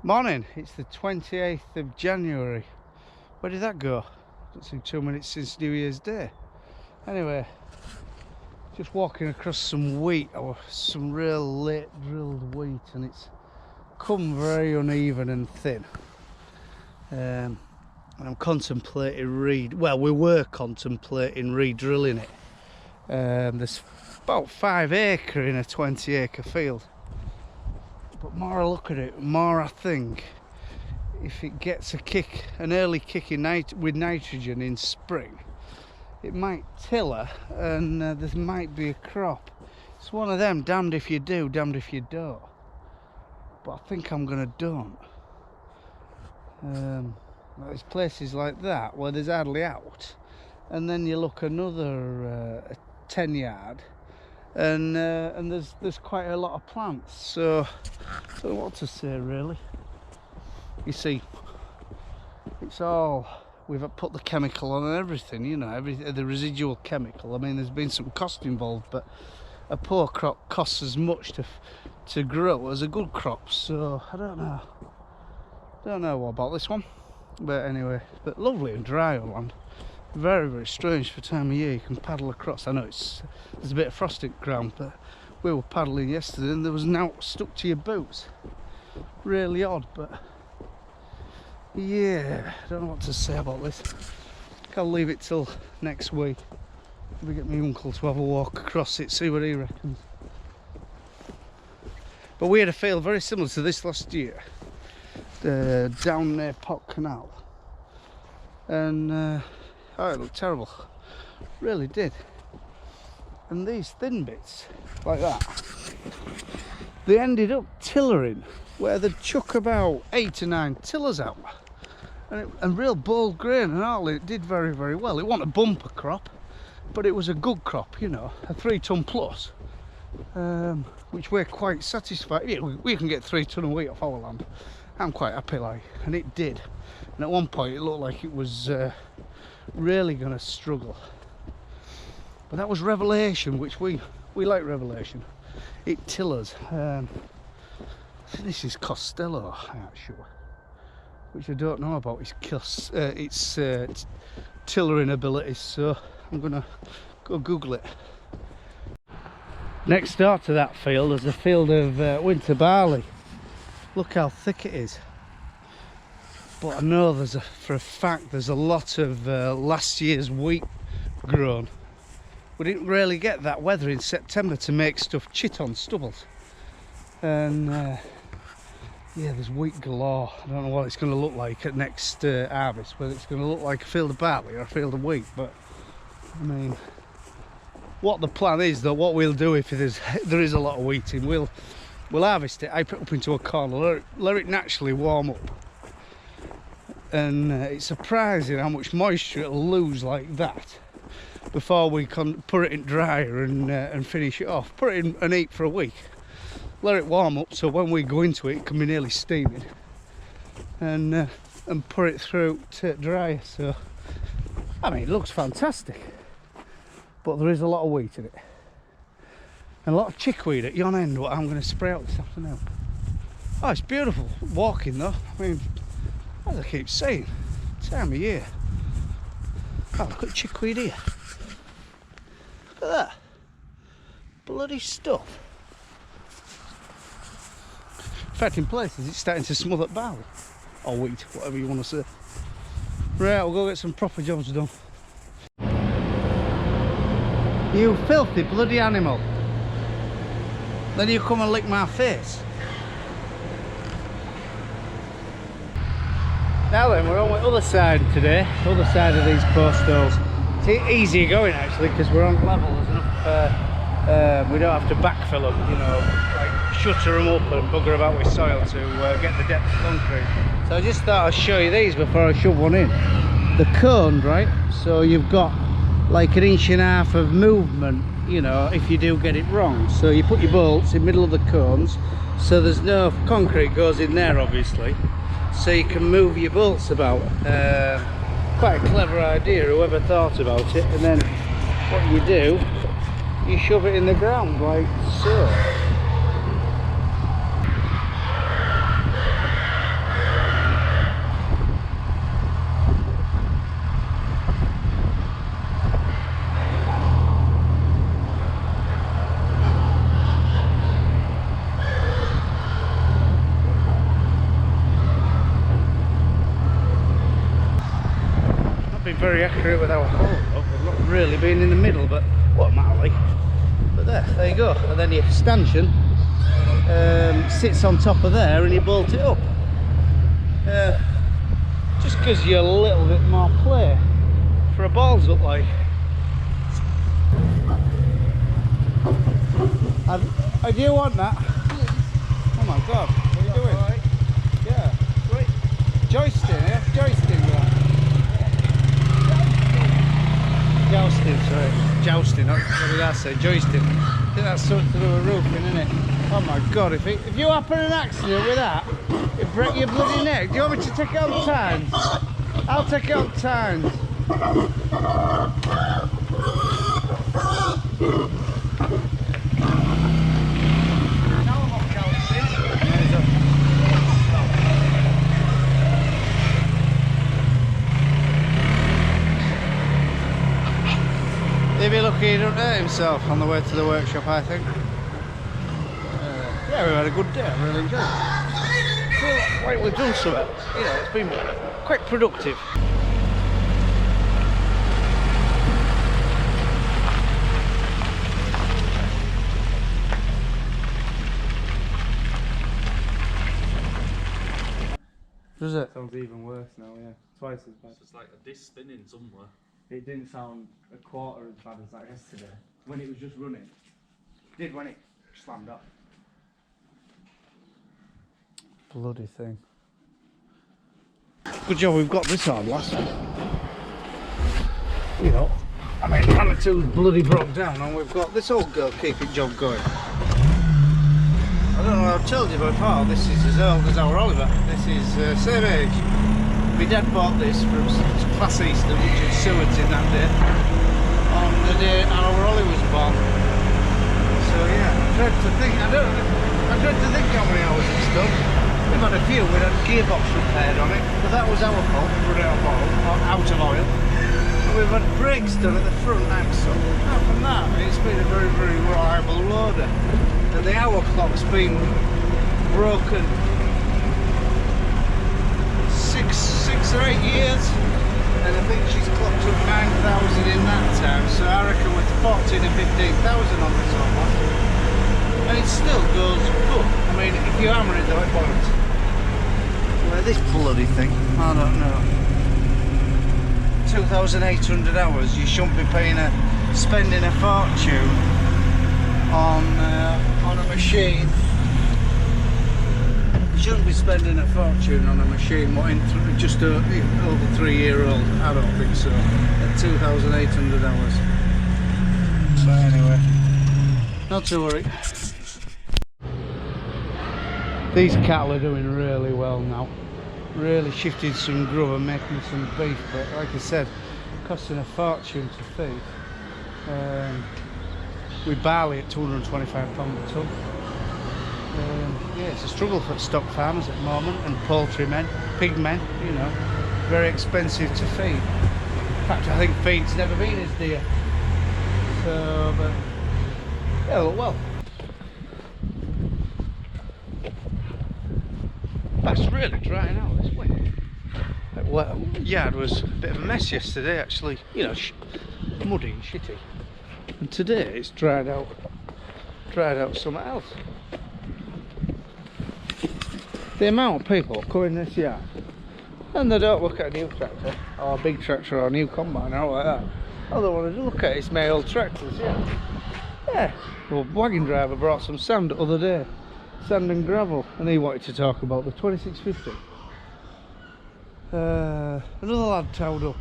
Morning, it's the 28th of January. Where did that go? It's been 2 minutes since New Year's Day. Anyway, just walking across some wheat, or some real late drilled wheat, and it's come very uneven and thin. And I'm contemplating we were contemplating re-drilling it. There's about 5 acre in a 20 acre field. But more I look at it, more I think if it gets an early kick with nitrogen in spring, it might tiller and there might be a crop. It's one of them, damned if you do, damned if you don't. But I think I'm gonna don't. There's places like that where there's hardly out, and then you look another 10 yard. And there's quite a lot of plants, so I don't know what to say really. You see, it's all, we've put the chemical on and everything, you know, the residual chemical. I mean, there's been some cost involved, but a poor crop costs as much to grow as a good crop, so I don't know what about this one. But anyway, but lovely and dry on land. Very, very strange for time of year. You can paddle across. I know there's a bit of frosted ground, but we were paddling yesterday and there was an out stuck to your boots. Really odd, but yeah, I don't know what to say about this. I'll leave it till next week. Maybe get my uncle to have a walk across it, see what he reckons. But we had a field very similar to this last year, down near Pot Canal, and oh, it looked terrible, really did. And these thin bits like that, they ended up tillering where they'd chuck about 8 to 9 tillers out, and real bold grain and all. It did very, very well. It wasn't a bumper crop, but it was a good crop, you know, a 3 ton plus, which we're quite satisfied. Yeah, we can get 3 ton of wheat off our land. I'm quite happy, like, and it did. And at one point it looked like it was really gonna struggle, but that was Revelation, which we like Revelation. It tillers. I think this is Costello, I'm not sure, which I don't know about its tillering abilities, so I'm gonna go Google it. Next door to that field is a field of winter barley. Look how thick it is. But I know for a fact there's a lot of last year's wheat grown. We didn't really get that weather in September to make stuff chit on stubbles. And yeah, there's wheat galore. I don't know what it's going to look like at next harvest, whether it's going to look like a field of barley or a field of wheat. But I mean, what the plan is, though, what we'll do if there is a lot of wheat in, we'll harvest it, hype it up into a corner, let it naturally warm up. And it's surprising how much moisture it'll lose like that before we can put it in dryer and finish it off. Put it in and eat for a week. Let it warm up so when we go into it, it can be nearly steaming. And put it through to dryer. So, I mean, it looks fantastic. But there is a lot of wheat in it. And a lot of chickweed at yon end, what I'm going to spray out this afternoon. Oh, it's beautiful walking though. I mean, as I keep saying, time of year. Oh, look at chickweed here. Look at that. Bloody stuff. In fact, in places it's starting to smother barley. Or wheat, whatever you want to say. Right, we'll go get some proper jobs done. You filthy bloody animal. Then you come and lick my face. Now then, we're on the other side today, other side of these post holes. It's easier going actually because we're on level. There's enough, we don't have to backfill them, you know, like shutter them up and bugger about with soil to get the depth of concrete. So I just thought I'd show you these before I shove one in. The cone, right? So you've got like 1.5 inches of movement, you know, if you do get it wrong. So you put your bolts in the middle of the cones, so there's no concrete goes in there obviously, so you can move your bolts about. Quite a clever idea, whoever thought about it. And then what you do, you shove it in the ground like so. been very accurate with our hole though. We've not really been in the middle, but what matter like. But there you go. And then your stanchion sits on top of there and you bolt it up. Just gives you a little bit more play for a balls up like. Do you want that? Oh my god, what are you doing? Right. Yeah, great. Joisting, yeah? Joisting, right. Jousting, sorry. Jousting, what did I say? Joisting. I think that's something to do with roofing, isn't it? Oh my god, if you happen an accident with that, you break your bloody neck. Do you want me to take it on tines? I'll take it on tines. If you're lucky, he don't hurt himself on the way to the workshop, I think. Yeah, we've had a good day. I really enjoyed it. I feel like we've done something. You know, it's been quite productive. Does it? Sounds even worse now, yeah. Twice as bad. It's like a disc spinning somewhere. It didn't sound a quarter as bad as that yesterday. When it was just running. It did when it slammed up. Bloody thing. Good job we've got this on last week. You know, I mean, Hannah 2's bloody broke down and we've got this old girl keeping job going. I don't know, I've told you before, this is as old as our Oliver. This is same age. My dad bought this from Class Eastern, which is Seward's in that day, on the day our Ollie was born. So yeah, I dread to think how many hours it's done. We've had a few, we had a gearbox repaired on it, but that was our fault, we run out of oil. And we've had brakes done at the front axle. Apart from that, it's been a very, very reliable loader. And the hour clock's been broken 6 or 8 years, and I think she's clocked up 9,000 in that time, so I reckon we're 14 or 15,000 on this almost. And it still goes good. I mean, if you hammer it though, it won't. Well, this bloody thing, I don't know. 2,800 hours, you shouldn't be spending a fortune on a machine. You shouldn't be spending a fortune on a machine just over 3-year-old. I don't think so. At 2,800 hours. But anyway, not to worry. These cattle are doing really well now. Really shifted some grub and making some beef, but like I said, costing a fortune to feed. With barley at £225 a tonne. Yeah, it's a struggle for stock farmers at the moment, and poultry men, pig men, you know, very expensive to feed. In fact, I think feed's never been as dear. So, but yeah, well. That's really drying out this way. Well, yard was a bit of a mess yesterday, actually. You know, muddy and shitty. And today it's dried out somewhere else. The amount of people come in this yard and they don't look at a new tractor or a big tractor or a new combine or like that. All they want to look at is my old tractors, yeah. Well, wagon driver brought some sand the other day, sand and gravel, and he wanted to talk about the 2650. Another lad towed up.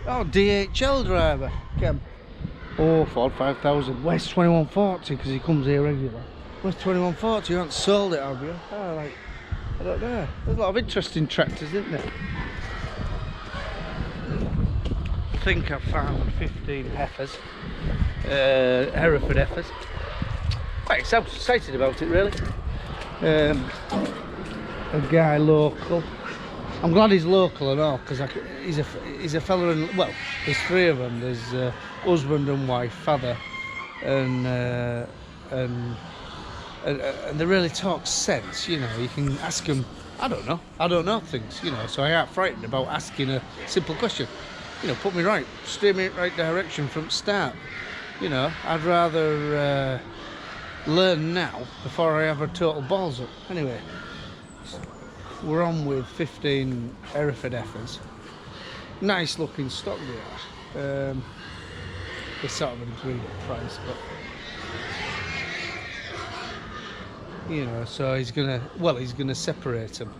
Oh, DHL driver came. Oh, Ford 5000. Where's 2140? Because he comes here regular. Where's 2140? You haven't sold it, have you? Oh, like, I don't know. There's a lot of interesting tractors, isn't there? I think I found 15 heifers. Hereford heifers. Quite excited about it, really. A guy local. I'm glad he's local and all, because he's a fella, and well, there's 3 of them. There's husband and wife, father, and they really talk sense. You know, you can ask them. I don't know things. You know, so I ain't frightened about asking a simple question. you know, put me right, steer me in the right direction from the start. You know, I'd rather learn now before I have a total balls up. Anyway, we're on with 15 Hereford heifers. Nice looking stock they are. They sort of agreed at price, but you know, so he's gonna separate them,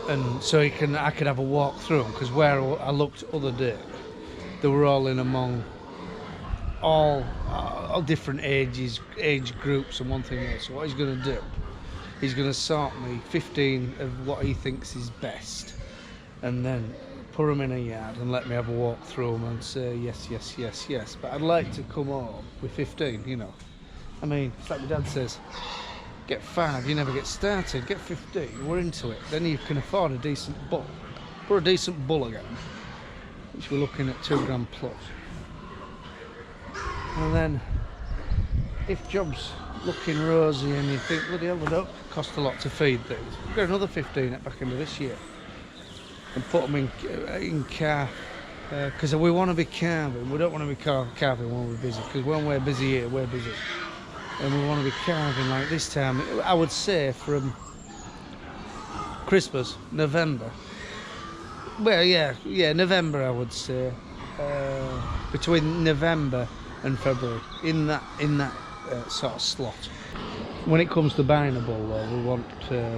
and so I could have a walk through them, because where I looked other day, they were all in among all different age groups and one thing else. So what he's going to do, he's going to sort me 15 of what he thinks is best, and then put them in a yard and let me have a walk through them and say yes, yes, yes, yes. But I'd like to come home with 15, you know. I mean, it's like my dad says, get 5, you never get started. Get 15, we're into it. Then you can afford a decent bull. For a decent bull again, which we're looking at 2 grand plus. And then, if job's looking rosy and you think, bloody hell, they don't cost a lot to feed these, we've got another 15 at back into this year. And put them in calf, because we want to be calving. We don't want to be calving when we're busy, because when we're busy here, we're busy. And we want to be calving like this time, I would say from Christmas, November. Well, yeah, November I would say. Between November and February, in that sort of slot. When it comes to buying a bull though, we want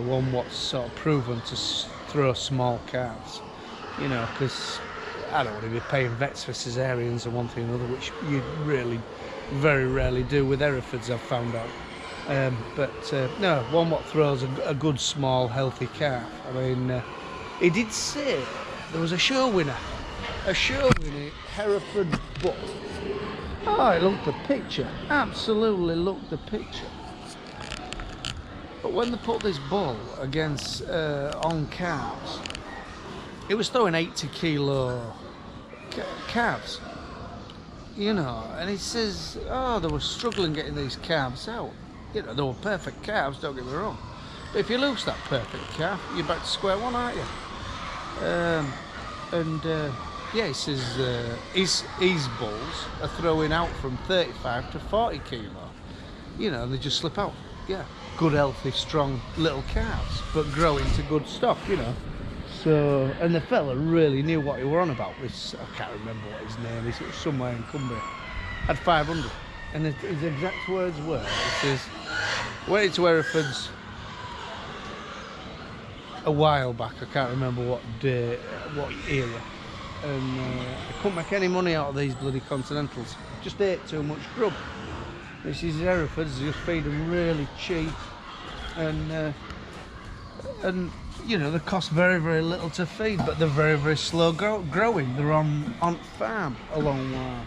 one what's sort of proven to throw small calves, you know, because I don't want to be paying vets for cesareans and one thing or another, which you really very rarely do with Herefords, I've found out. No, one what throws a good small healthy calf. I mean, he did say there was a show winner Hereford bull. Oh, I looked the picture, absolutely looked the picture. But when they put this bull against on calves, it was throwing 80 kilo calves, you know, and he says, oh, they were struggling getting these calves out. You know, they were perfect calves, don't get me wrong, but if you lose that perfect calf, you're back to square one, aren't you? Yeah, he says his bulls are throwing out from 35 to 40 kilo, you know, and they just slip out. Yeah, good, healthy, strong little calves, but growing to good stock, you know. So, and the fella really knew what he were on about. This, I can't remember what his name is. It was somewhere in Cumbria. Had 500, and his exact words were, he says, went to Hereford's a while back. I can't remember what day, what era, and I couldn't make any money out of these bloody Continentals. Just ate too much grub. This is Herefords, just feed them really cheap, and you know, they cost very, very little to feed, but they're very, very slow growing. They're on farm a long while.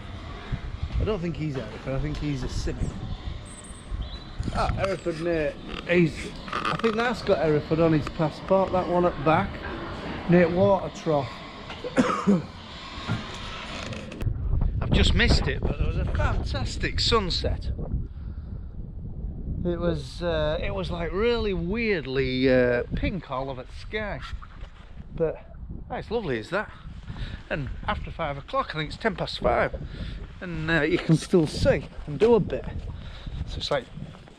I don't think he's Hereford, I think he's a Simi. Ah, Hereford, mate. I think that's got Hereford on his passport, that one at back. Near water trough. I've just missed it, but there was a fantastic sunset. It was like really weirdly pink all over the sky, but it's lovely, is that? And after 5 o'clock, I think it's 10 past 5, and you can still see and do a bit. So it's like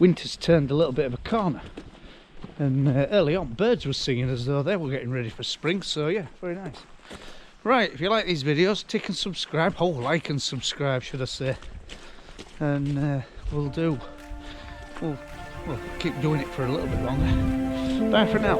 winter's turned a little bit of a corner, and early on birds were singing as though they were getting ready for spring. So yeah, very nice. Right, if you like these videos, tick and subscribe. Oh, like and subscribe, should I say? And we'll keep doing it for a little bit longer. Bye for now.